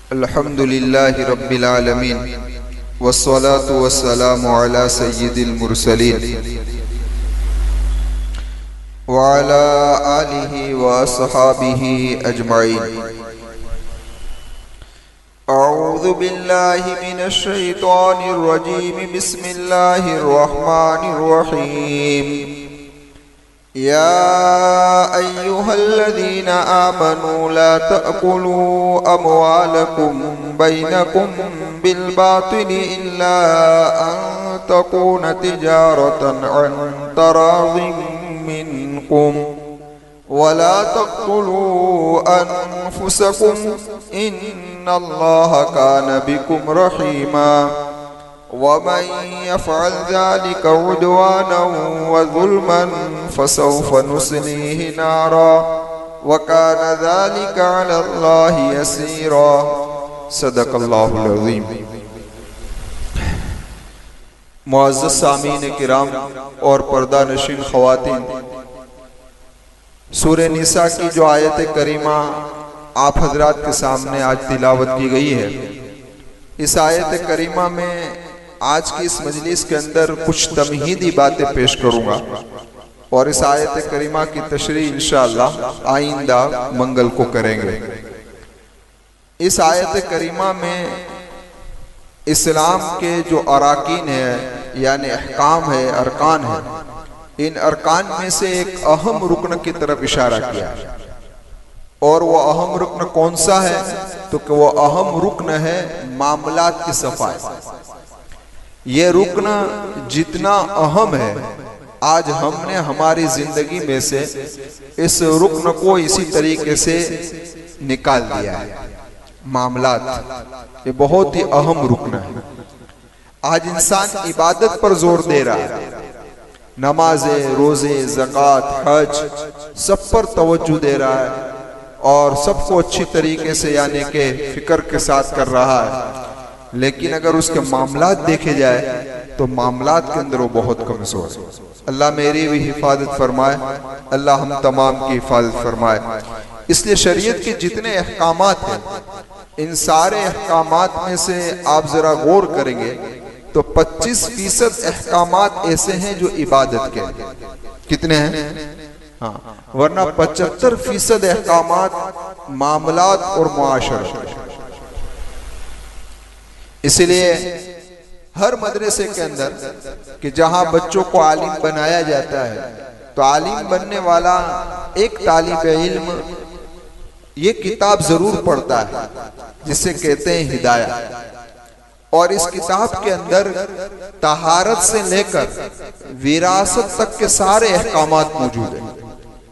अल्हम्दुलिल्लाहि रब्बिल आलमीन वस्सलातु वस्सलामु अला सय्यिदिल मुरसलीन व अला आलिहि व अस्हाबिहि अजमईन। अऊज़ु बिल्लाहि मिनश शैतानिर रजीम। बिस्मिल्लाहिर रहमानिर रहीम। या अय्युहल्लज़ीना आमनू ला तअकुलू अमवालकुम बैनकुम बिलबातिल इल्ला अन तकून तिजारतन अन तराज़िम मिनकुम वला तक़्तुलू अनफुसकुम इन्नल्लाहा कान बिकुम रहीमा वमन यफ़अल ज़ालिका उद्वानन व ज़ुल्मन फसौफ़ नुस्लीहि नारा व कान ज़ालिका अलल्लाहि यसीरा। सदक़ल्लाहुल अज़ीम। मुअज़्ज़ज़ सामीन किराम और पर्दा नशीन ख़वातीन, सूरह निसा की जो आयत करीमा आप हजरात के सामने आज तिलावत की गई है, इस आयत करीमा में आज की इस मजलिस के अंदर कुछ तमहीदी बातें पेश करूंगा और इस आयत करीमा की तशरीह इंशाअल्लाह आइंदा मंगल को करेंगे। इस आयत करीमा में इस्लाम के जो अराकीन है यानी अहकाम है, अरकान है, इन अरकान में से एक अहम रुकन की तरफ इशारा किया है। और वो अहम रुकन कौन सा है? तो कि वो अहम रुकन है मामलात की सफाई। ये रुकन जितना अहम है, आज हमने हमारी जिंदगी में से इस रुकन को इसी तरीके से निकाल दिया है। मामलात ये बहुत ही अहम रुकन है। आज इंसान इबादत पर जोर दे रहा है, नमाज़े, रोजे, ज़कात, हज सब पर तवज्जो दे रहा है और सबको अच्छी तरीके से यानी कि फिक्र के साथ कर रहा है। लेकिन अगर उसके मामलात देखे जाए तो मामलात के अंदर वो बहुत कमजोर है। अल्लाह मेरी भी हिफाजत फरमाए, अल्लाह हम तमाम की हिफाजत फरमाए। इसलिए शरीयत के जितने अहकामात हैं, इन सारे अहकामात में से आप जरा गौर करेंगे तो 25% अहकामात ऐसे हैं जो इबादत के हैं। कितने हैं? हाँ, वरना 75% अहकामात मामलात और मुआशरा। इसलिए हर मदरसे के अंदर कि जहां बच्चों को आलिम बनाया जाता है, तो आलिम बनने वाला एक तालिब इल्म ये किताब जरूर पढ़ता है जिसे कहते हैं हिदायत। और इस किताब के अंदर तहारत से लेकर विरासत तक के सारे अहकामात मौजूद हैं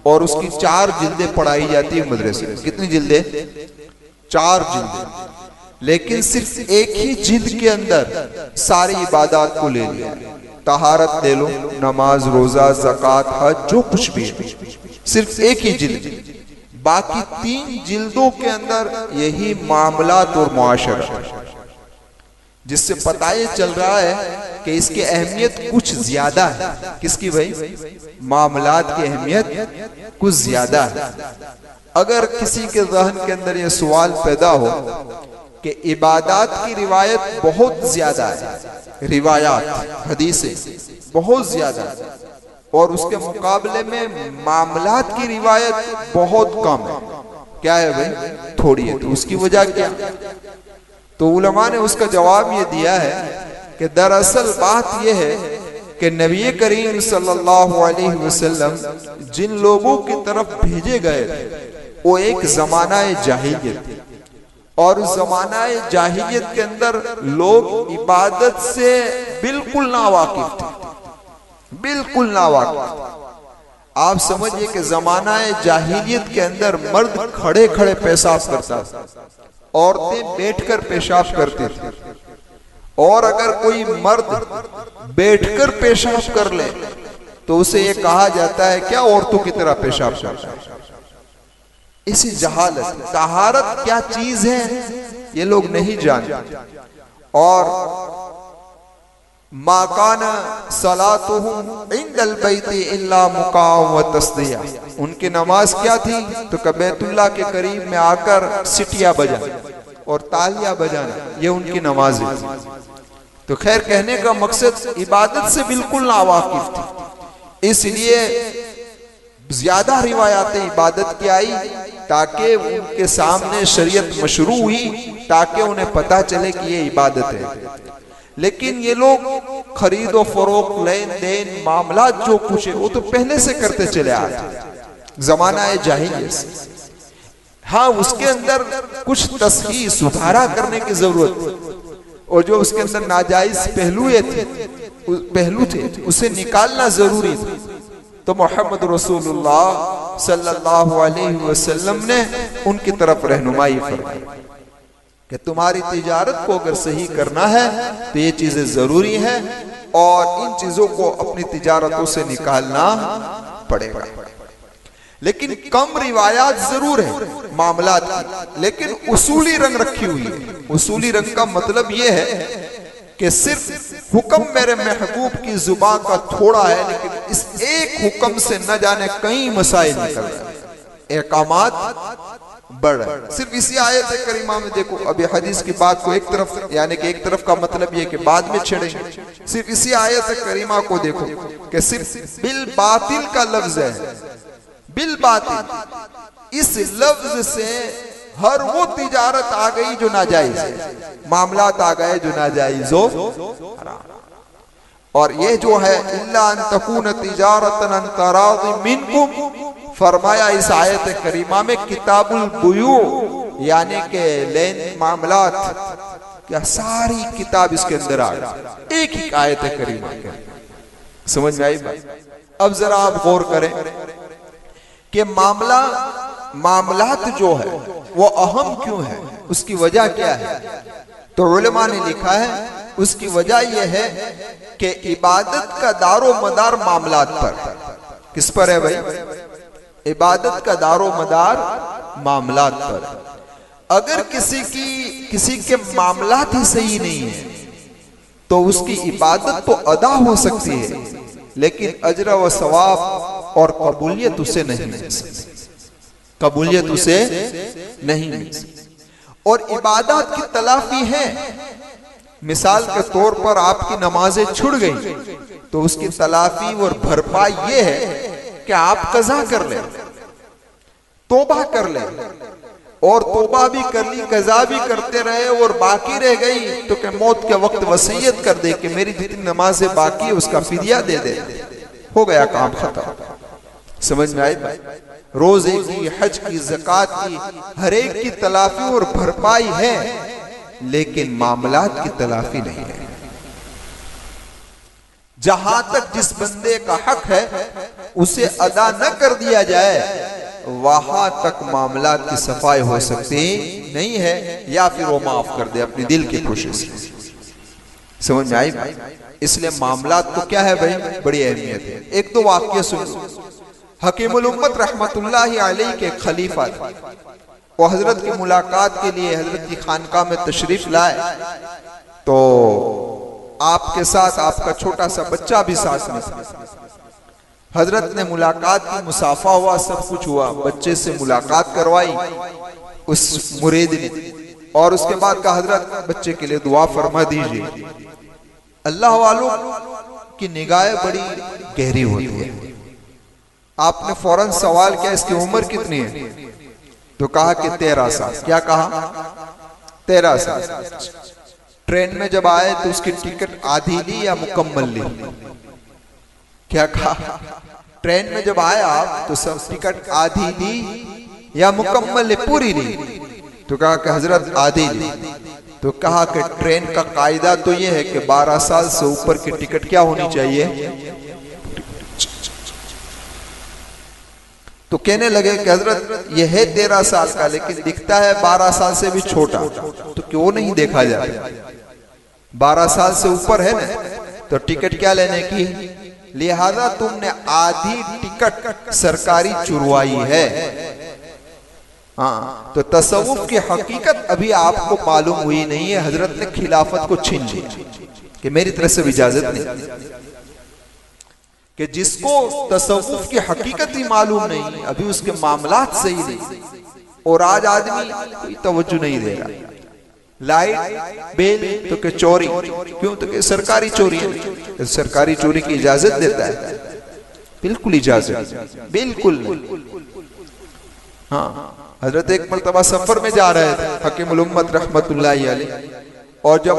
और उसकी 4 जिल्दें पढ़ाई जाती है मदरसे में। कितनी जिल्दें? 4 जिल्दें। लेकिन सिर्फ एक ही जिल्द के अंदर सारी इबादत को ले लिया। तहारत ले लो, नमाज, रोजा, ज़कात, हज, जो कुछ भी है, सिर्फ एक ही जिल्द। बाकी 3 जिल्दों के अंदर यही मामलात और मुआशरा, जिससे पता ये चल रहा है कि इसकी अहमियत कुछ ज्यादा है। किसकी भाई? मामलात की अहमियत कुछ ज्यादा है। अगर किसी के ज़हन के अंदर ये सवाल पैदा हो कि इबादत की रिवायत बहुत ज्यादा है, रिवायात हदीसें बहुत ज्यादा है, और उसके मुकाबले में मामलात की रिवायत बहुत कम है, क्या है भाई? थोड़ी है। तो उसकी वजह क्या? तो उलमा ने उसका जवाब ये दिया है कि दरअसल बात यह है कि नबी करीम सल्लल्लाहु अलैहि वसल्लम जिन लोगों की तरफ भेजे गए थे वो एक जमाना जाहिलियत थी, और उस जमाना जाहिलियत के अंदर लोग इबादत से बिल्कुल नावाकिफ थे, बिल्कुल नावाकिफ। आप समझिए कि जमाना जाहिलियत के अंदर मर्द खड़े खड़े पेशाब करता था, औरतें बैठकर पेशाब करती थी, और अगर कोई मर्द बैठकर पेशाब कर ले तो उसे ये कहा जाता है क्या औरतों की तरह पेशाब करता है। इसी जहालत, तहारत क्या चीज है ये लोग नहीं जानते। और माकान सलातुहुम इंदल बैति इल्ला मुकाम व तस्दिया, उनकी नमाज क्या थी? तो बैतुल्लाह के करीब में आकर सिटिया बजा, और तालियां बजाना, ये उनकी नमाजें थी। तो खैर कहने का मकसद इबादत से बिल्कुल नावाकिफ थी, इसलिए ज्यादा रिवायातें इबादत की आई ताकि उनके सामने शरीयत मशरू हुई, ताकि उन्हें पता चले कि ये इबादत है। लेकिन ये लोग खरीदो फरोख्त, लेन देन, मामला जो कुछ है वो तो पहले से करते चले आ रहे, जमाना है जाहिलियत से। हाँ, उसके अंदर कुछ तस्हीह, सुधारा करने की जरूरत, और जो उसके अंदर नाजायज पहलू थे उसे निकालना जरूरी था। तो मोहम्मद रसूलुल्लाह सल्लल्लाहु अलैहि वसल्लम ने उनकी तरफ रहनुमाई फरमाई कि तुम्हारी तिजारत को अगर सही करना है तो ये चीजें जरूरी हैं, और इन चीजों को अपनी तिजारतों से निकालना पड़ेगा। लेकिन कम रिवायात जरूर है मामलात की, लेकिन उसूली रंग रखी हुई है। उसूली रंग का मतलब यह है कि सिर्फ हुक्म मेरे महबूब की जुबान का थोड़ा है, लेकिन इस एक हुक्म से न जाने कई मसाइल निकल रहे, एहकामात बढ़ रहे। सिर्फ इसी आयत करीमा में देखो, अभी हदीस की बात को एक तरफ, यानी कि एक तरफ का मतलब ये कि बाद में छेड़ेंगे, सिर्फ इसी आयत करीमा को देखो कि सिर्फ बिल बातिल का लफ्ज है, बिल बातिल। इस लफ्ज से हर वो तिजारत आ गई जो नाजायज है, मामलात आ गए जो नाजायज हो हराम। और ये जो है इल्ला अन तकून तिजारतन अन तराज़ि मिनकुम, फरमाया इस आयत करीमा में किताबुल बुयू, यानी के लेन मामलात, क्या सारी किताब इसके अंदर आ गई, एक ही आयत करीमा के। समझ में आई बात? अब जरा आप गौर करें कि मामलात जो है वो अहम क्यों है, उसकी वजह क्या है? तो उलमा ने लिखा है उसकी वजह यह है कि इबादत का दारो मदार मामलात पर। किस पर है भाई? इबादत का दारो मदार मामलात पर। अगर किसी के मामलात ही सही नहीं है तो उसकी इबादत तो अदा हो सकती है, लेकिन अजर व सवाब और कबूलियत उसे नहीं मिल सकती, कबूलियत उसे नहीं मिल सकती। और इबादत की तलाफी है, मिसाल के तौर पर आपकी नमाजें छुड़ गई तो उसकी तलाफी और भरपाई ये है कि आप कज़ा कर ले, तौबा कर ले, और तौबा भी कर ली, कज़ा भी करते रहे, और बाकी रह गई तो कि मौत के वक्त वसीयत कर दे कि मेरी जितनी नमाजें बाकी है उसका फिदिया दे दे, हो गया काम खत्म। समझ में आई बात? रोजे की, हज की, ज़कात की, हर एक की तलाफी और भरपाई है, लेकिन मामलात की तलाफी नहीं है। जहां तक जिस बंदे का हक है उसे अदा न कर दिया जाए, वहां तक मामलात की सफाई हो सकती नहीं है, या फिर वो माफ कर दे अपनी दिल की खुशी से। समझ में आई? इसलिए मामलात को क्या है भाई, बड़ी अहमियत है। एक दो वाक्य सुनो। हकीमुल उम्मत रहमतुल्लाहि अलैहि के खलीफा थे, वो हजरत की मुलाकात के लिए हजरत की खानकाह में तशरीफ लाए, तो आपके साथ आपका छोटा सा बच्चा भी साथ में था। हजरत ने मुलाकात की, मुसाफा हुआ, सब कुछ हुआ, बच्चे से मुलाकात करवाई उस मुरीद ने, और उसके बाद कहा हजरत बच्चे के लिए दुआ फरमा दीजिए। अल्लाह वालों की निगाहें बड़ी गहरी होती है। आपने फौरन सवाल किया इसकी उम्र कितनी है? तो कहा कि 13 साल। क्या कहा? 13 साल। ट्रेन में जब आए तो उसकी टिकट आधी ली या मुकम्मल ली? क्या कहा? ट्रेन में जब आए आप तो सब टिकट आधी ली या मुकम्मल ली, पूरी ली? तो कहा कि हजरत आधी ली। तो कहा कि ट्रेन का कायदा तो यह है कि 12 साल से ऊपर की टिकट क्या होनी चाहिए? तो कहने लगे कि हजरत यह है 13 साल का, लेकिन दिखता है 12 साल से भी छोटा, तो क्यों नहीं देखा जाता? 12 साल से ऊपर है ना, तो टिकट क्या लेने की? लिहाजा तुमने आधी टिकट सरकारी चुरवाई है। हाँ, तो तसव्वुफ की हकीकत अभी आपको मालूम हुई नहीं है। हजरत ने खिलाफत को छीन लिया कि मेरी तरफ से इजाजत नहीं, कि जिसको तसव्वुफ की हकीकत ही मालूम नहीं, अभी उसके मामलात सही नहीं, और आज आदमी कोई तवज्जो नहीं दे रहा। लाइट बिल तो के चोरी, क्यों? तो के सरकारी चोरी है। सरकारी चोरी की इजाजत देता है? बिल्कुल इजाजत, बिल्कुल। हाँ, हजरत एक मर्तबा सफर में जा रहे थे हकीमुल उम्मत रहमतुल्लाहि अलैह, और जब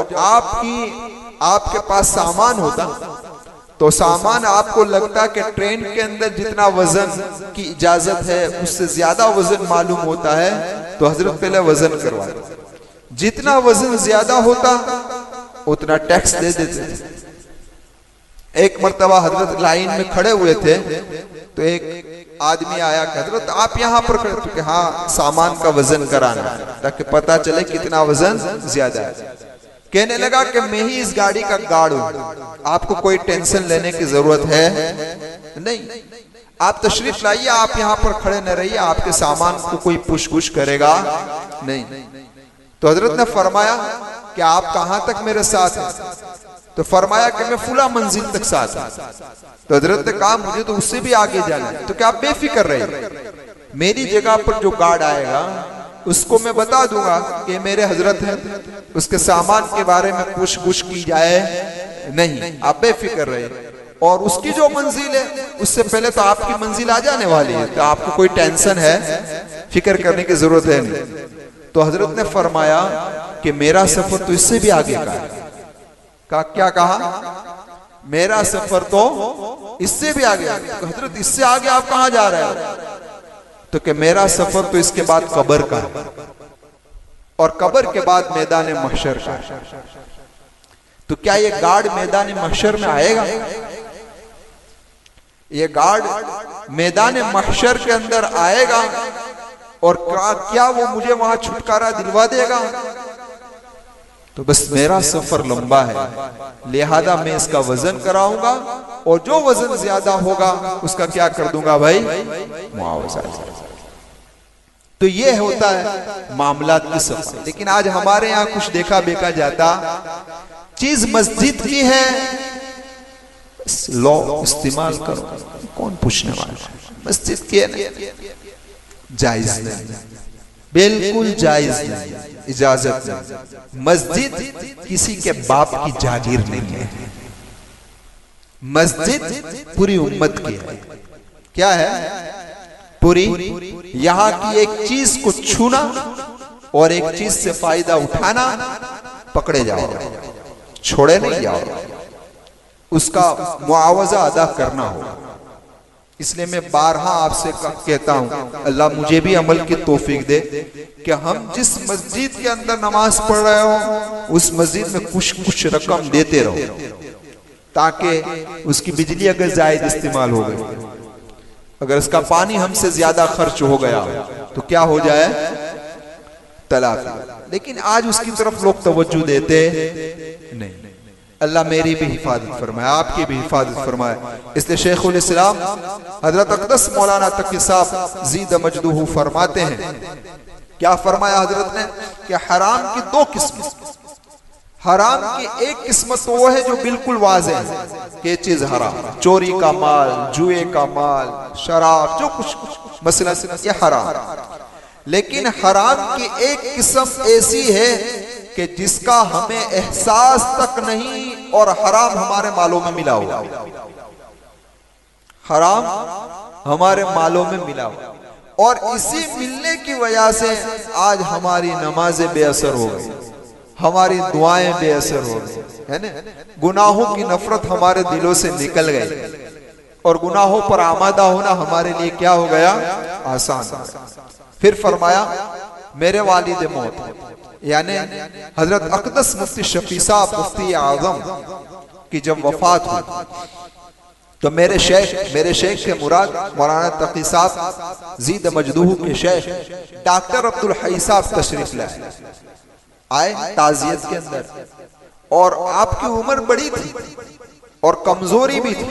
आपके पास सामान होता तो सामान आपको लगता कि ट्रेन के अंदर जितना वजन की इजाजत है उससे ज्यादा वजन मालूम होता है, तो हजरत पहले वजन करवाते। जितना वजन ज्यादा होता उतना टैक्स दे देते। एक मर्तबा हजरत लाइन में खड़े हुए थे तो एक आदमी आया कि हजरत आप यहाँ पर खड़े? तो कि हाँ, सामान का वजन कराना ताकि पता चले कितना वजन ज्यादा है। कहने लगा कि मैं ही इस गाड़ी का गार्ड हूं, आपको कोई टेंशन लेने की जरूरत है नहीं, आप तशरीफ लाइए, आप यहाँ पर खड़े न रहिए, आपके सामान को कोई पुश करेगा नहीं। तो हजरत ने फरमाया कि आप कहां तक मेरे साथ हैं? तो फरमाया कि मैं फुला मंजिल तक साथ हूं। तो हजरत ने कहा मुझे तो उससे भी आगे जाना है। तो क्या आप बेफिक्र रहिए, मेरी जगह पर जो गार्ड आएगा उसको मैं बता दूंगा कि मेरे हजरत हैं, उसके सामान के बारे में पूछ की जाए नहीं, आप बेफिक्र रहिए। और उसकी जो मंजिल है उससे पहले तो आपकी मंजिल आ जाने वाली है, तो आपको कोई टेंशन है, फिक्र करने की जरूरत है नहीं। तो हजरत ने फरमाया कि मेरा सफर तो इससे भी आगे का है। क्या कहा? मेरा सफर तो इससे भी आगे। तो हजरत इससे आगे आप कहां जा रहे हैं? तो कि मेरा सफर तो इसके बाद कब्र का है, और कब्र के बाद मैदान महशर का। तो क्या ये गार्ड मैदान महशर में आएगा? ये गार्ड मैदान महशर के अंदर आएगा और क्या वो मुझे वहां छुटकारा दिलवा देगा? तो बस मेरा सफर लंबा है, लिहाजा मैं इसका वजन कराऊंगा, और जो वजन ज्यादा होगा उसका क्या कर दूंगा भाई? मुआवजा। तो ये होता है मामला की सफर। लेकिन आज हमारे यहाँ कुछ देखा बेका जाता, चीज मस्जिद की है, लॉ इस्तेमाल करो, कौन पूछने वाला? मस्जिद की है ना, जायज नहीं, बिल्कुल जायज नहीं, इजाजत नहीं। मस्जिद किसी के बाप की जागीर नहीं है, मस्जिद पूरी उम्मत की है। क्या है? पूरी। यहाँ की एक चीज को छूना और एक चीज से फायदा उठाना, पकड़े जाओ, छोड़े नहीं जाओ, उसका मुआवजा अदा करना होगा। इसलिए मैं बारहा आपसे कहता हूं, अल्लाह मुझे भी अमल की तौफीक दे कि हम जिस मस्जिद के अंदर नमाज पढ़ रहे हो उस मस्जिद में कुछ रकम देते रहो, ताकि उसकी बिजली अगर जायद इस्तेमाल हो गई, अगर इसका पानी हमसे ज्यादा खर्च हो गया तो क्या हो जाए? तलाक। लेकिन आज उसकी तरफ लोग तवज्जो देते नहीं। अल्लाह मेरी भी हिफाजत फरमाए, आपकी भी हिफाजत फरमाए। इसलिए शेखुल इस्लाम हजरत अक़दस मौलाना तकी साहब ज़ीद मजदूहु फरमाते हैं, क्या फरमाया हजरत ने कि हराम की दो किस्म। हराम की एक किस्मत तो वो है जो बिल्कुल वाज़ेह है कि ये चीज हराम, चोरी का माल, जुए का माल, शराब, जो कुछ मसला ये हराम। लेकिन हराम की एक किस्म ऐसी है कि जिसका हमें एहसास तक नहीं और हराम हमारे मालों में मिला हुआ, हराम हमारे मालों में मिला हुआ, और इसी मिलने की वजह से आज हमारी नमाजें बेअसर हो गई, हमारी दुआएं बेअसर हो गई, है ना? गुनाहों की नफरत हमारे दिलों से निकल गई, और गुनाहों पर आमादा होना हमारे लिए क्या हो गया? आसान। फिर फरमाया मेरे वालिद मौत यानी हजरत अक़दस मुफ्ती शफी साहब मुफ्ती आज़म की जब वफात हुई तो मेरे शेख के मुराद मौलाना तकी साहब ज़ीद मजदूह के शेख डॉक्टर अब्दुल हई साहब तशरीफ लाए, आए ताज़ियत के अंदर, और आपकी उम्र बड़ी थी और कमजोरी भी थी।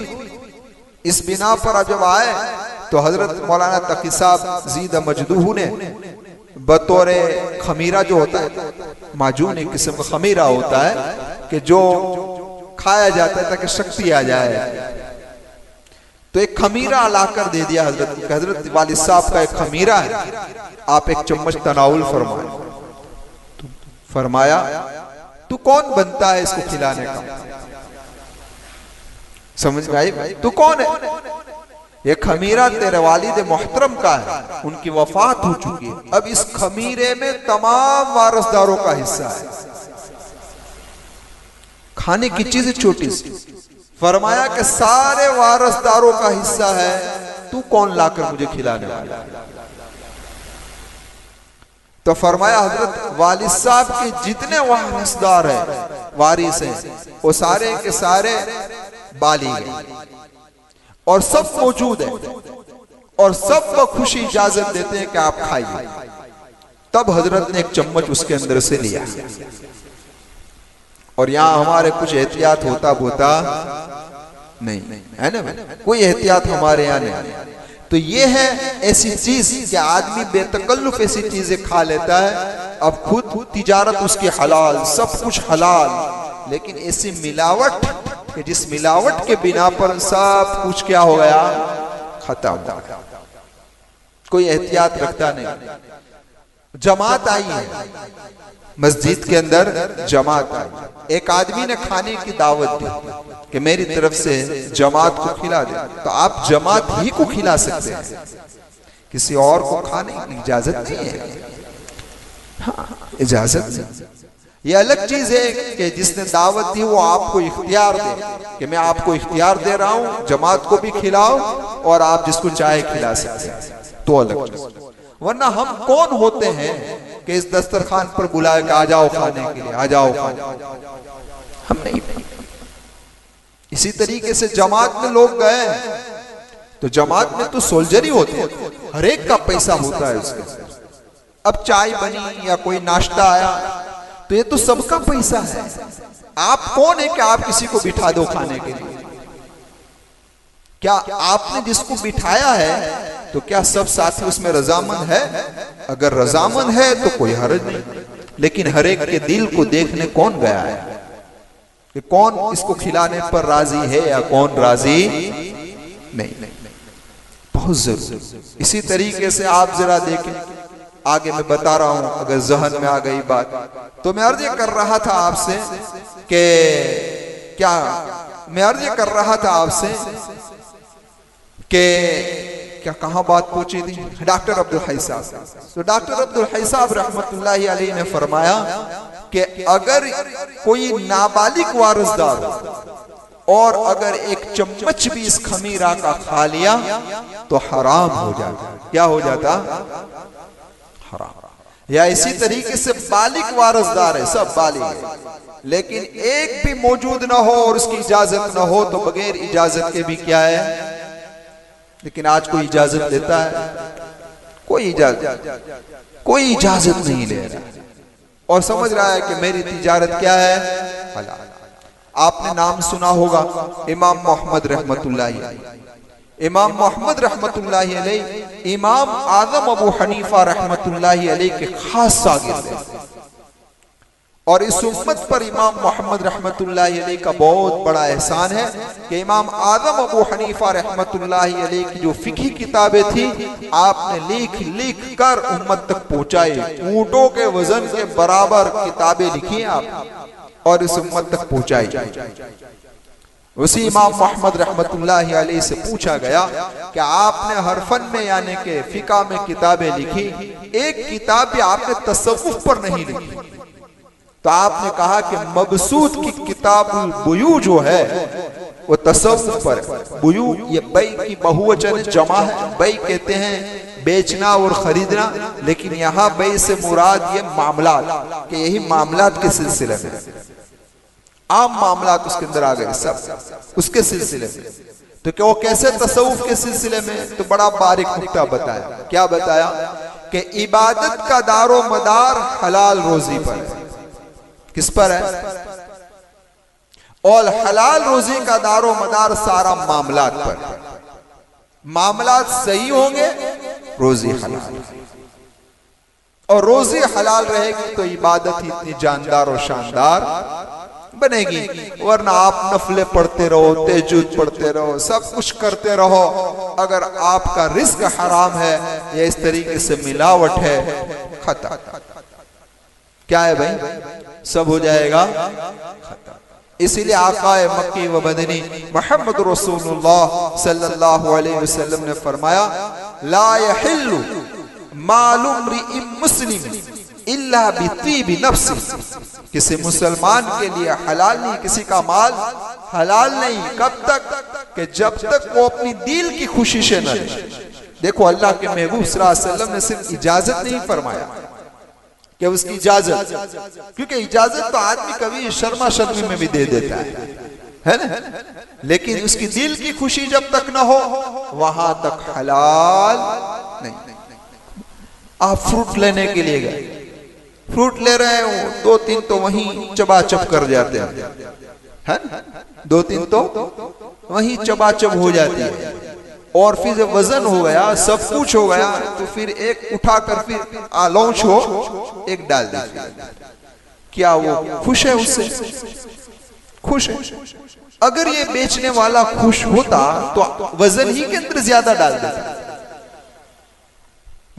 इस बिना पर जब आए तो हजरत मौलाना तकी साहब ज़ीद मजदूह ने बतौरे खमीरा जो होता है, माजून एक किस्म का खमीरा होता है कि जो खाया जाता है ताकि शक्ति आ जाए, तो एक खमीरा लाकर दे दिया हजरत वालिद साहब का एक खमीरा है, आप एक चम्मच तनाउल फरमाए। तो फरमाया तू कौन बनता है इसको खिलाने का? समझ में आई? तू कौन है? ये खमीरा तेरे वालिद मोहतरम का है, उनकी वफात हो चुकी है। अब इस खमीरे में तमाम वारसदारों का हिस्सा है। खाने की चीज छोटी सी, फरमाया कि सारे वारसदारों का हिस्सा है, तू कौन लाकर मुझे खिलाने वाला? तो फरमाया हजरत वालिद साहब के जितने वारसदार हैं, वारिस हैं, वो सारे के सारे बालिग हैं और सब मौजूद है और सब खुशी इजाजत देते हैं कि आप खाइए। तब हजरत ने एक चम्मच उसके अंदर से लिया और यहां हमारे कुछ एहतियात होता नहीं है ना, कोई एहतियात हमारे यहाँ नहीं। तो ये है ऐसी चीज कि आदमी बेतकल्लुफ ऐसी चीजें खा लेता है। अब खुद तिजारत उसकी हलाल, सब कुछ हलाल, लेकिन ऐसी मिलावट कि जिस मिलावट के बिना पर सब कुछ क्या हो गया, खत्म। कोई एहतियात रखता नहीं। जमात आई है मस्जिद के अंदर, जमात आई, एक आदमी ने खाने की दावत दी कि मेरी तरफ से जमात को खिला दे, तो आप जमात ही को खिला सकते हैं, किसी और को खाने की इजाजत नहीं है। हाँ, इजाजत नहीं। ये अलग चीज है कि जिसने दावत दी वो आपको इख्तियार दे कि मैं आपको इख्तियार दे रहा हूं, जमात को भी खिलाओ और आप जिसको चाहे खिला सकते हैं, तो अलग चीज। वरना हम कौन होते हैं कि इस दस्तरखान पर बुलाए कि आ जाओ खाने के लिए, आ जाओ खाने, हम नहीं। इसी तरीके से जमात में लोग गए, तो जमात में तो सोल्जर ही होते हैं, हर एक का पैसा होता है उसके। अब चाय बनी या कोई नाश्ता आया तो ये तो सबका पैसा है। आप कौन है कि आप किसी को बिठा दो खाने के लिए? क्या आपने जिसको बिठाया है तो क्या सब साथी उसमें रजामंद है? अगर रजामंद है तो कोई हर्ज नहीं, लेकिन हर एक के दिल को देखने कौन गया है कि कौन इसको खिलाने पर राजी है या कौन राजी नहीं। बहुत जरूरी। इसी तरीके से आप जरा देखें, आगे मैं बता रहा हूं, अगर जहन में आ गई बात तो मैं अर्ज कर रहा था आपसे कि क्या मैं अर्ज कर रहा था आपसे कि क्या कहां बात पहुंची थी? डॉक्टर अब्दुल हई साहब। तो डॉक्टर अब्दुल हई साहब रहमतुल्लाहि अलैहि ने फरमाया कि अगर कोई नाबालिग वारिसदार और अगर एक चम्मच भी इस खमीरा का खा लिया तो हराम हो जाता। क्या हो जाता? हराम। या इसी तरीके से बालिग वारिसदार है, सब बालिग है, लेकिन एक भी मौजूद ना हो और उसकी इजाजत ना हो तो बगैर इजाजत के भी क्या है। लेकिन आज कोई इजाजत देता है? कोई इजाजत नहीं ले रहा और समझ रहा है कि मेरी तिजारत क्या है, हलाल। आपने नाम सुना होगा इमाम मोहम्मद रहमतुल्लाहि अलैहि। इमाम मोहम्मद रहमतुल्लाहि अलैहि इमाम आजम अबू हनीफा रहमतुल्लाहि अलैहि के खास शागिर्द हैं और इस उम्मत पर इमाम मोहम्मद रहमतुल्लाहि अलैहि का बहुत बड़ा एहसान है कि इमाम आजम अबू हनीफा रहमतुल्लाहि अलैहि की जो फिकी किताबें थी आपने लिख लिख कर उम्मत तक पहुंचाई। ऊंटों के वजन के बराबर किताबें लिखी आप और इस उम्मत तक पहुंचाई। उसी इमाम मोहम्मद रहमतुल्लाहि अलैहि से पूछा गया कि आपने हर फन में यानी कि फिका में किताबें लिखी, एक किताब भी आपने तसव्वुफ पर नहीं लिखी। तो आपने कहा कि मबसूत की किताबुल बुयू जो है वो तसव्वुफ पर है। बुयू ये बई की बहुवचन जमा है, बई कहते हैं बेचना और खरीदना, लेकिन यहाँ बई से मुराद ये मामलात कि यही मामलात के सिलसिले में, आम मामलात उसके अंदर आ गए सब उसके सिलसिले में। तो क्या वो कैसे तसव्वुफ के सिलसिले में? तो बड़ा बारीक नुक्ता बताया। क्या बताया कि इबादत का दारो मदार हलाल रोजी पर है। किस पर है? और हलाल रोजी का दारो मदार सारा मामलात पर। मामलात सही होंगे रोजी हलाल, और रोजी हलाल रहेगी तो इबादत ही इतनी जानदार और शानदार बनेगी। वरना आप नफले पढ़ते रहो, तहज्जुद पढ़ते रहो, सब कुछ करते रहो, अगर आपका रिस्क हराम है या इस तरीके से मिलावट है, खत्म। क्या है भाई, सब हो जाएगा खत्म। इसीलिए आकाए मक्की व मदनी मोहम्मद रसूलुल्लाह सल्लल्लाहु अलैहि वसल्लम ने फरमाया, ला यहिल्लु मालुम रिइम मुस्लिम इल्ला बितीबि नफ्सी, किसी मुसलमान के लिए हलाल नहीं, किसी का माल हलाल नहीं। कब तक? कि जब तक वो अपनी दिल की खुशी से न ले। देखो अल्लाह के महबूब सल्लल्लाहु अलैहि वसल्लम ने सिर्फ इजाजत नहीं फरमाया कि उसकी इजाजत, क्योंकि इजाजत तो आदमी कभी शर्मा शर्मी में भी दे देता है ना, लेकिन उसकी दिल की खुशी जब तक ना हो वहां तक हलाल नहीं। आप फ्रूट लेने के लिए गए, फ्रूट ले रहे हो, दो तीन तो वहीं चबाचब कर जाते हैं, दो तीन तो वहीं चबाचब हो जाती है, और फिर जब वजन हो गया, सब कुछ हो गया, तो फिर एक उठाकर फिर लॉन्च हो, एक डाल दे। क्या वो खुश है उससे? खुश है। अगर ये बेचने वाला खुश होता तो वजन ही के अंदर ज्यादा डाल देता,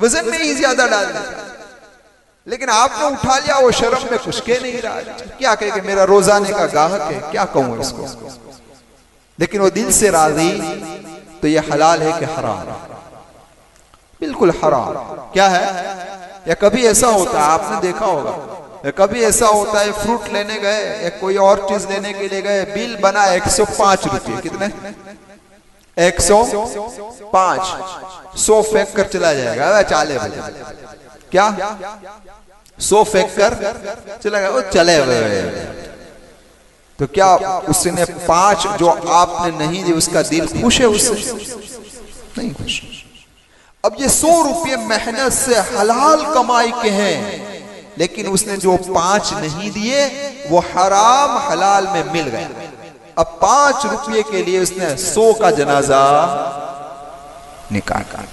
वजन में ही ज्यादा डाल देता, लेकिन आपने उठा लिया, वो शर्म में कुछ कह नहीं रहा। क्या कहे कि मेरा रोजाने का ग्राहक है, क्या कहूं इसको, लेकिन वो दिल से राजी, तो ये हलाल है कि हराम? बिल्कुल हराम। क्या है? या कभी ऐसा होता है, आपने देखा होगा, या कभी ऐसा होता है फ्रूट लेने गए या कोई और चीज लेने के लिए गए, बिल बना 105 रुपये, कितने? 105। 100 फेंक कर चला जाएगा, चाले बजे क्या 100 फेंक कर चला गया, वो चले गए। तो क्या उसने 5 जो आपने नहीं दी, उसका दिल खुश है उससे? नहीं खुश। अब ये 100 रुपये मेहनत से हलाल कमाई के हैं, लेकिन उसने जो 5 नहीं दिए वो हराम हलाल में मिल गए। अब 5 रुपये के लिए उसने 100 का जनाजा निकाला।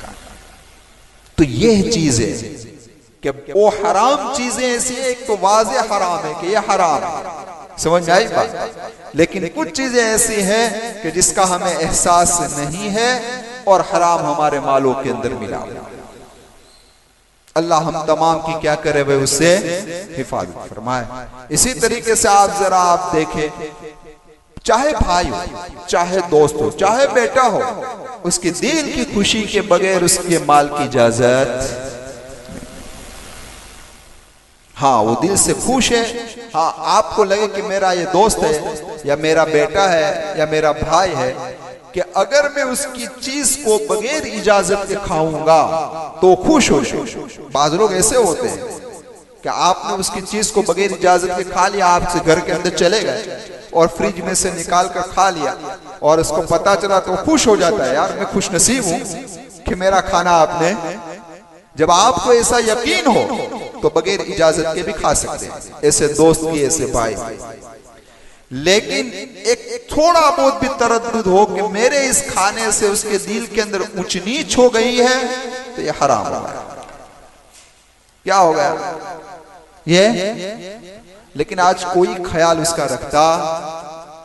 तो यह चीज है कि वो हराम चीजें ऐसी है, एक तो वाज़े हराम है कि ये हराम है, समझ आई बात, लेकिन कुछ चीजें ऐसी हैं कि जिसका हमें एहसास नहीं है और हराम हमारे मालों के अंदर मिला। अल्लाह हम तमाम की क्या करे भाई, उससे हिफाजत फरमाए। इसी तरीके से आप देखें, चाहे भाई हो, चाहे दोस्त हो, चाहे बेटा हो, उसकी दिल की खुशी के बगैर उसके माल की इजाजत। हाँ वो दिल से खुश है, हाँ आपको लगे कि मेरा ये दोस्त है या मेरा बेटा है या मेरा भाई है, कि अगर मैं उसकी चीज को बगैर इजाजत के खाऊंगा तो खुश हो जाए। बाज लोग ऐसे होते हैं कि आपने उसकी चीज को बगैर इजाजत के खा लिया, आपसे घर के अंदर चले गए और फ्रिज में से निकाल कर खा लिया, और उसको पता चला तो खुश हो जाता है, यार मैं खुश नसीब हूं कि मेरा खाना आपने। जब आपको ऐसा यकीन हो तो बगैर इजाजत के भी खा सकते हैं, ऐसे दोस्त की, ऐसे भाई। लेकिन एक थोड़ा बहुत भी तरद्दुद हो कि मेरे इस खाने से उसके दिल के अंदर ऊंच नीच हो गई है, तो ये हराम हो गया। क्या हो गया ये? लेकिन आज कोई ख्याल उसका रखता,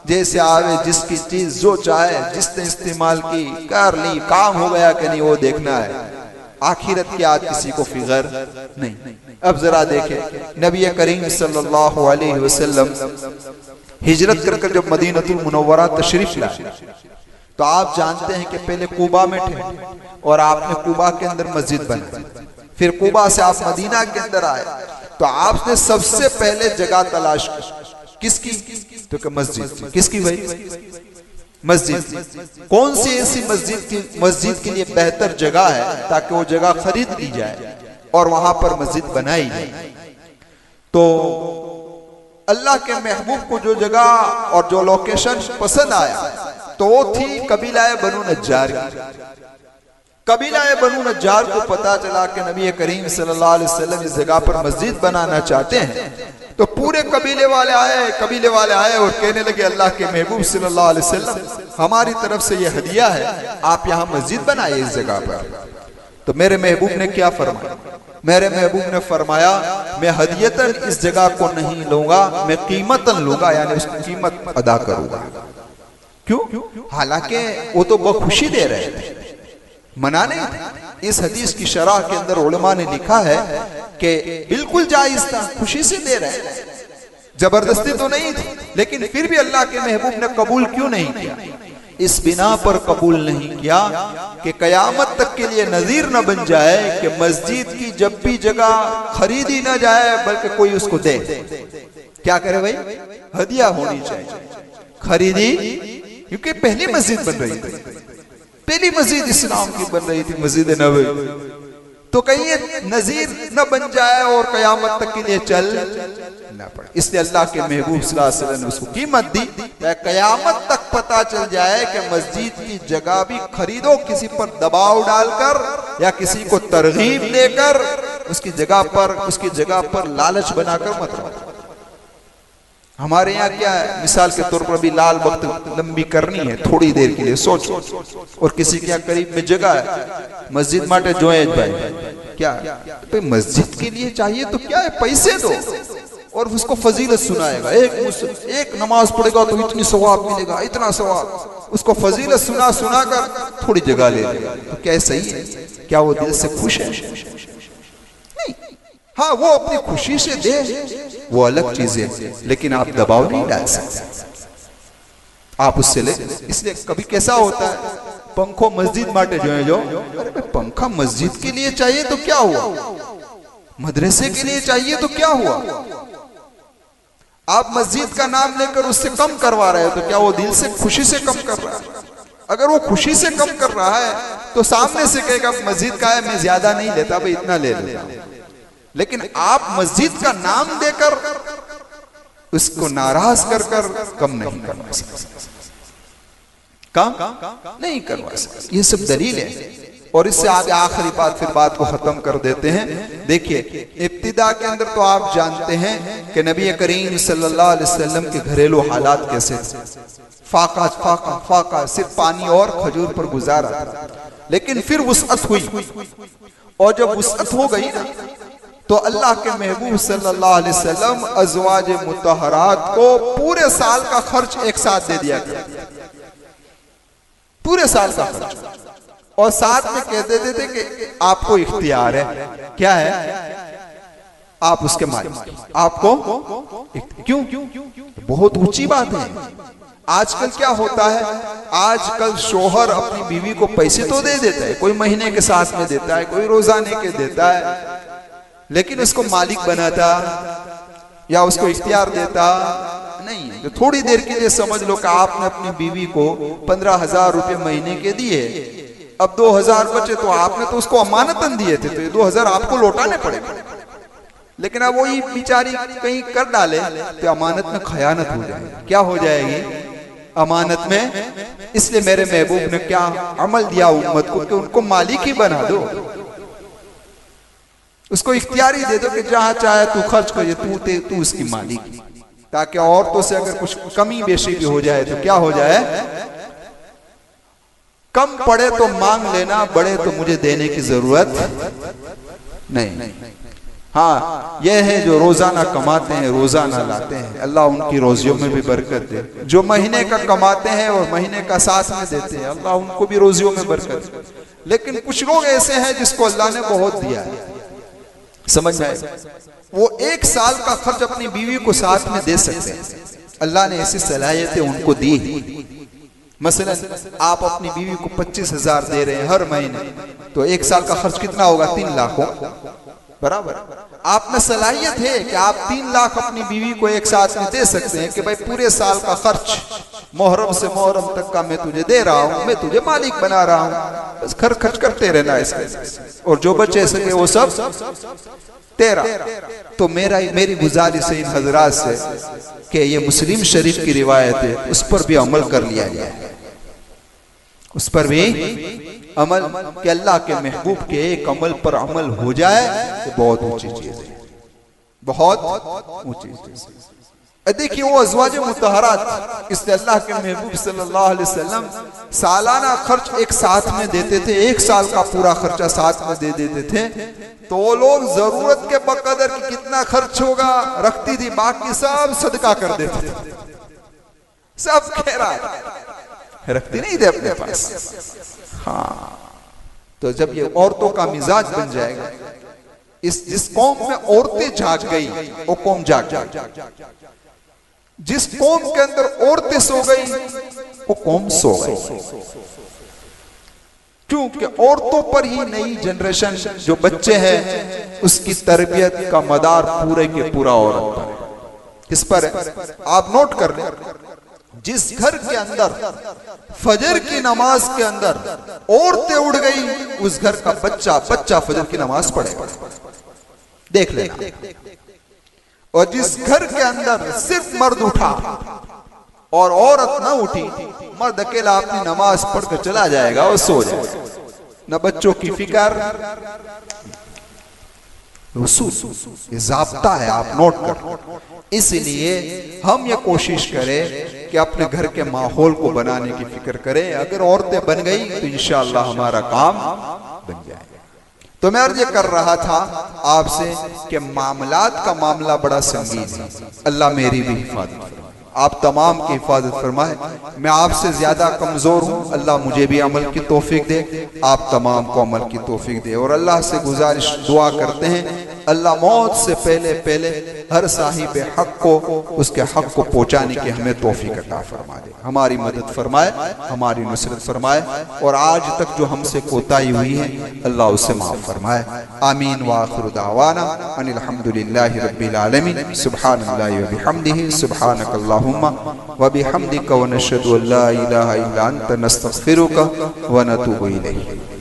जैसे आवे जिसकी चीज जो चाहे, जिसने इस्तेमाल की कर ली, काम हो गया कि नहीं वो देखना है, आखिरत की आज किसी को फिक्र नहीं। अब जरा देखें, नबी करीम सल्लल्लाहु अलैहि वसल्लम हिजरत कर जब मदीनतुल मुनव्वरा तशरीफ लाए, तो आप जानते हैं कि पहले कुबा में थे और आपने कुबा के अंदर मस्जिद बनाई, फिर कुबा से आप मदीना के अंदर आए, तो आपने सबसे पहले जगह तलाश किसकी? तो कि मस्जिद। किसकी भाई? मस्जिद। कौन सी ऐसी मस्जिद के लिए बेहतर जगह है ताकि वो जगह खरीद ली जाए और वहां पर मस्जिद बनाई जाए? तो अल्लाह के महबूब को जो जगह और जो लोकेशन पसंद आया तो वो थी कबीला बनु नज्जार की। कबीला बनु नज्जार को पता चला कि नबी करीम सल्लल्लाहु अलैहि वसल्लम इस जगह पर मस्जिद बनाना चाहते हैं, तो पूरे कबीले वाले आए और कहने लगे, अल्लाह के महबूब सल्लल्लाहु अलैहि वसल्लम हमारी तरफ से ये हदिया है, आप यहाँ मस्जिद बनाइए इस जगह पर। तो मेरे महबूब ने क्या फरमाया? मेरे महबूब ने फरमाया, मैं हदियतन इस जगह को नहीं लूंगा, मैं कीमतन लूंगा, यानी उसकी कीमत अदा करूंगा। क्यों? हालांकि वो तो बखुशी दे रहे थे, मना नहीं थे, इस हदीस की शरह के अंदर उलमा ने लिखा है कि बिल्कुल जायज था, खुशी से दे रहे हैं, जबरदस्ती तो नहीं थी, लेकिन फिर भी अल्लाह के महबूब ने कबूल क्यों नहीं किया? इस बिना पर कबूल नहीं किया कि कयामत तक के लिए नजीर न बन जाए कि मस्जिद की जब भी जगह खरीदी न जाए बल्कि कोई उसको दे। क्या करे भाई? हदिया होनी चाहिए, खरीदी, क्योंकि पहली मस्जिद बन रही थी, पहली मस्जिद इस्लाम की बन रही थी, मस्जिद नबवी। तो कहीं ये नजीर न बन जाए और कयामत तक के लिए चल ना पड़े, इसलिए अल्लाह के महबूब सल्लल्लाहु अलैहि वसल्लम ने उसको कीमत दी। कयामत तक पता चल जाए कि मस्जिद की जगह भी खरीदो, किसी पर दबाव डालकर या किसी को तरगीब देकर उसकी जगह पर लालच बनाकर मत रहो। हमारे यहाँ क्या है, मिसाल के तौर पर अभी लाल वक्त लंबी करनी है, थोड़ी देर के लिए सोचो, और किसी के यहाँ करीब में जगह है, मस्जिद माटे जोएज भाई क्या है, मस्जिद के लिए चाहिए तो क्या है, पैसे दो और उसको फजीलत सुनाएगा। एक नमाज पढ़ेगा तो इतनी सवाब मिलेगा, इतना सवाब, उसको फजीलत सुना कर थोड़ी जगह ले लेगा, तो क्या सही है? क्या वो दिल से खुश है? नहीं। हाँ, वो अपनी खुशी से दे, वो अलग चीज है, लेकिन आप दबाव नहीं डाल सकते, आप उससे ले। इसलिए कभी कैसा होता है, पंखो मस्जिद माटे जो है, जो अरे पंखा मस्जिद के लिए चाहिए तो क्या हुआ, मदरसे के लिए चाहिए तो क्या हुआ? आप मस्जिद का नाम लेकर उससे कम करवा रहे हो तो क्या वो दिल से खुशी से कम कर रहा है? अगर वो खुशी से कम कर रहा है तो सामने से कहेगा मस्जिद का है, मैं ज्यादा नहीं लेता भाई, इतना ले लेता। लेकिन आप मस्जिद का नाम देकर उसको नाराज कर कम नहीं करवा सकते, कम नहीं करवा सकते। ये सब दलील है। और इससे आगे आखिरी बात, फिर बात को खत्म कर देते हैं। देखिए, इब्तिदा के अंदर तो आप जानते हैं कि नबी करीम सल्लल्लाहु अलैहि वसल्लम के घरेलू हालात कैसे थे, फाका सिर्फ पानी और खजूर पर गुजारा था। लेकिन फिर वुसअत हुई, और जब वुसअत हो गई ना, तो अल्लाह के महबूब सल्लल्लाहु अलैहि वसल्लम अज़वाज मुतहरात को पूरे साल का खर्च एक साथ दे दिया गया, पूरे साल का खर्च, और साथ में कह देते थे कि आपको इख्तियार है, क्या है, आप उसके मालिक, आपको क्यों? बहुत ऊंची बात है। आजकल क्या होता है, आजकल शोहर अपनी बीवी को पैसे तो दे देता है, कोई महीने के साथ में देता है, कोई रोजाने के देता है, लेकिन उसको मालिक बनाता या उसको इख्तियार देता नहीं है। तो थोड़ी देर के लिए समझ लो कि आपने अपनी बीवी को 15,000 रुपए महीने के दिए, अब 2,000 बचे, तो आपने तो उसको अमानतन दिए थे, तो ये 2,000 आपको लौटाने पड़ेगा। लेकिन अब वही बेचारी कहीं कर डाले तो अमानत में खयानत हो जाएगी। क्या हो जाएगी? अमानत में। इसलिए मेरे महबूब ने क्या अमल दिया उम्मत को कि उनको मालिक ही बना दो, उसको इख्तियारी दे दो कि जहां चाहे तू खर्च कर, तू उसकी मालिक, ताकि औरतों से अगर कुछ कमी बेशी भी हो जाए तो क्या हो जाए, कम पड़े तो मांग लेना, बढ़े तो मुझे देने की जरूरत नहीं। हाँ, यह है जो रोजाना कमाते हैं, रोजाना लाते हैं, अल्लाह उनकी रोजियों में भी बरकत दे। जो महीने का कमाते हैं और महीने का साथ में देते हैं, अल्लाह उनको भी रोजियों में बरकत दे। लेकिन कुछ लोग ऐसे हैं जिसको अल्लाह ने बहुत दिया है, समझ में आए, वो एक साल का खर्च अपनी बीवी को साथ में दे सकते हैं। अल्लाह ने ऐसी सलाहियतें उनको दी। मसलन आप अपनी बीवी को 25,000 दे रहे हैं हर महीने, तो एक साल का खर्च कितना होगा? 3 लाख हो बराबर। आप में सलाहियत है कि आप 3 लाख अपनी बीवी को एक साथ में दे सकते हैं कि भाई पूरे साल का खर्च मुहर्रम से मुहर्रम तक का मैं तुझे दे रहा हूँ, मैं तुझे मालिक बना रहा हूँ, बस खर्च करते रहना इसके, और जो बचे सके वो सब तेरा। तो मेरी गुजारिश है इन हजरात से कि ये मुस्लिम शरीफ की रिवायत है, उस पर भी अमल कर लिया जाए, उस पर भी अमल, कि अल्लाह के महबूब के एक अमल पर अमल हो जाए तो बहुत ऊंची चीज है, बहुत ऊंची चीज। देखिए वो अज़वाज मुतहरात, इसलिए अल्लाह के महबूब सल्लल्लाहु अलैहि वसल्लम सालाना खर्च एक साथ में देते थे, एक साल का पूरा खर्चा साथ में दे देते थे। तो वो लोग जरूरत के बकदर की कितना खर्च होगा रखती थी, बाकी सब सदका कर देते थे, सब खैरात रखती नहीं थे अपने पास। हाँ, तो जब ये औरतों का मिजाज बन जाएगा, जिस कौम में औरतें जाग गई वो कौम जाग गई, जिस कौम के अंदर औरतें सो गई वो कौम सो गई। क्योंकि औरतों पर ही नई जनरेशन जो बच्चे हैं उसकी तरबियत का मदार पूरे के पूरा औरत पर है। किस पर है? आप नोट कर लें, जिस घर के अंदर फजर की नमाज के अंदर औरतें उड़ गई, उस घर का बच्चा फजर की नमाज पढ़ेगा, देख लेना। और जिस घर के अंदर सिर्फ मर्द उठा और औरत ना उठी, मर्द अकेला अपनी नमाज पढ़कर चला जाएगा और सो जाएगा, न बच्चों की फिक्र। ये ज़ाब्ता है, आप नोट कर। इसलिए हम ये कोशिश करें कि अपने घर के माहौल को बनाने की फिक्र करें। अगर औरतें बन गई तो इंशाअल्लाह हमारा काम बन जाएगा। तो मैं अर्ज कर रहा था आपसे कि मामलात का मामला बड़ा संगीन है। अल्लाह मेरी भी हिफाजत फरमाए, आप तमाम की हिफाजत फरमाए। मैं आपसे ज्यादा कमजोर हूँ, अल्लाह मुझे भी अमल की तौफीक दे, आप तमाम को अमल की तौफीक दे। और अल्लाह से गुजारिश दुआ करते हैं, अल्लाह मौत से पहले पहले हर साहिब हक को उसके हक को पहुंचाने की हमें तौफीक अता फरमा दे, हमारी मदद फरमाए, हमारी नुसरत फरमाए। और आज तक जो हमसे कोताही हुई है अल्लाह उसे माफ फरमाए। आमीन व आखिरु दावाना अनिल हम्दुलिल्लाहि रब्बिल आलमीन। सुब्हानल्लाहि व बिहम्दिही, सुब्हानकल्लाहुम्मा व बिहम्दिका व नशहदु अल्ला इलाहा इल्ला अंता नस्तगफिरुका व नतूबु इलैक।